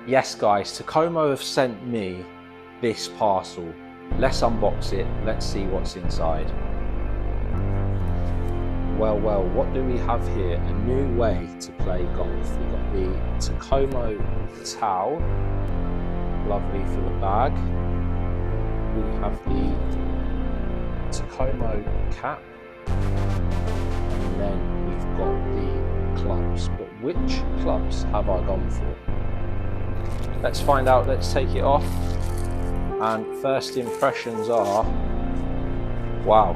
Yes guys, Takomo have sent me this parcel. Let's unbox it, let's see what's inside. Well, what do we have here? A new way to play golf. We've got the Takomo towel, lovely for the bag. We have the Takomo cap, and then we've got the clubs. But which clubs have I gone for? Let's find out, let's take it off. And first impressions are, wow.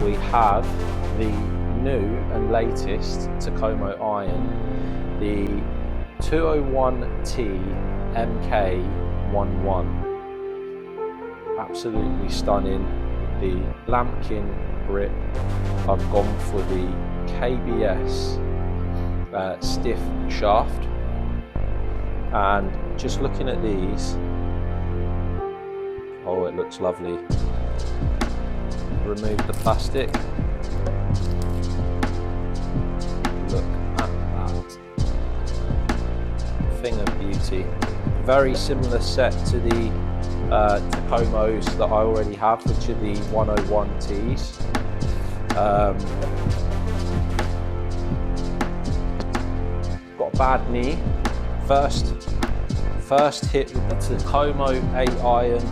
We have the new and latest Takomo iron, the 201T MK11. Absolutely stunning. The lambkin grip. I've gone for the KBS stiff shaft. And just looking at these, oh, it looks lovely. Remove the plastic. Look at that. Thing of beauty. Very similar set to the Takomos that I already have, which are the 101Ts. Got a bad knee. First hit with the Takomo 8 iron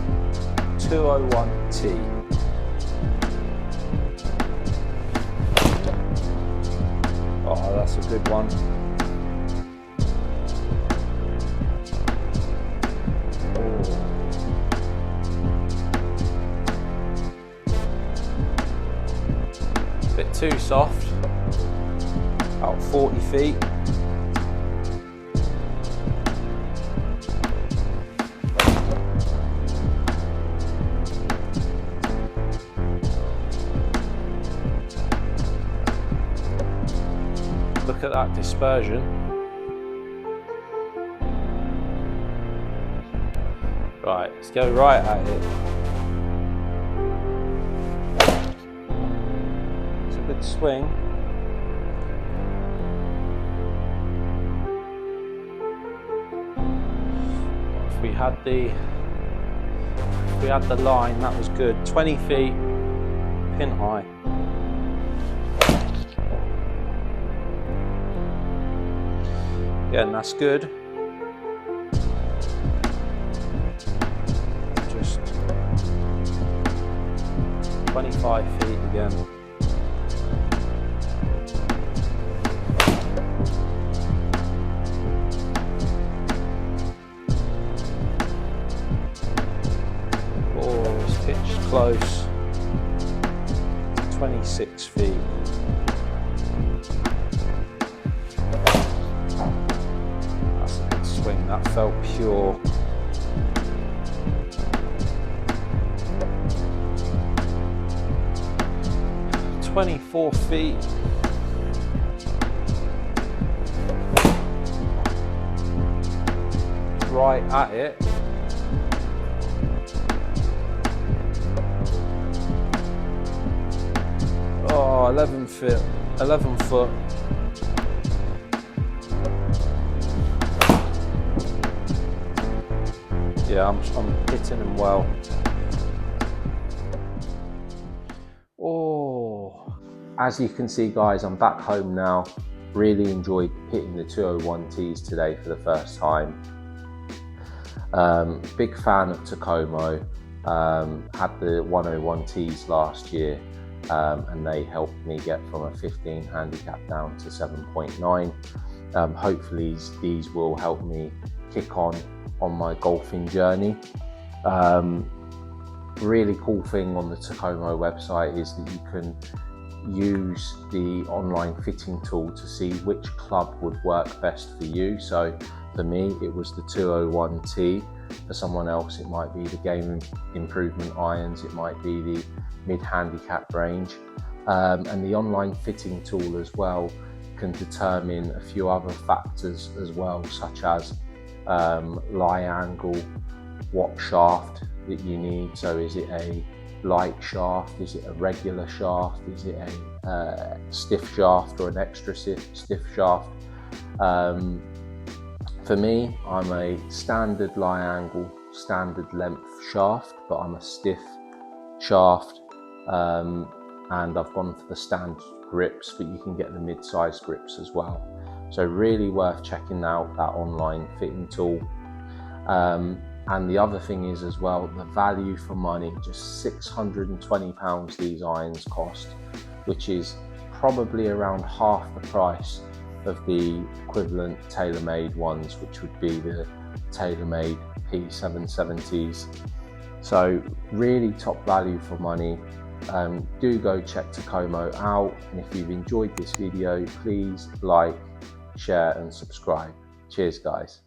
201T. Oh, that's a good one. Oh. Bit too soft. About 40 feet. Look at that dispersion. Right, let's go right at it. It's a good swing. If we had the line, that was good. 20 feet, pin high. Again, that's good. Just 25 feet again. Oh, it's pitched close. 26 feet. That felt pure. "24 feet. Right at it. Oh, 11 foot. Yeah, I'm hitting them well. Oh, as you can see guys, I'm back home now. Really enjoyed hitting the 201Ts today for the first time. Big fan of Takomo. Had the 101Ts last year, and they helped me get from a 15 handicap down to 7.9. Hopefully these will help me kick on my golfing journey. Really cool thing on the Takomo website is that you can use the online fitting tool to see which club would work best for you. So for me, it was the 201T. For someone else, it might be the game improvement irons, it might be the mid handicap range. And the online fitting tool as well can determine a few other factors as well, such as lie angle, what shaft that you need. So is it a light shaft, is it a regular shaft, is it a stiff shaft or an extra stiff shaft? For me, I'm a standard lie angle, standard length shaft, but I'm a stiff shaft, and I've gone for the standard grips, but you can get the mid-size grips as well. So really worth checking out that online fitting tool. And the other thing is as well, the value for money, just £620 these irons cost, which is probably around half the price of the equivalent tailor-made ones, which would be the tailor-made P770s. So really top value for money. Do go check Takomo out, and if you've enjoyed this video, please like, share and subscribe. Cheers guys.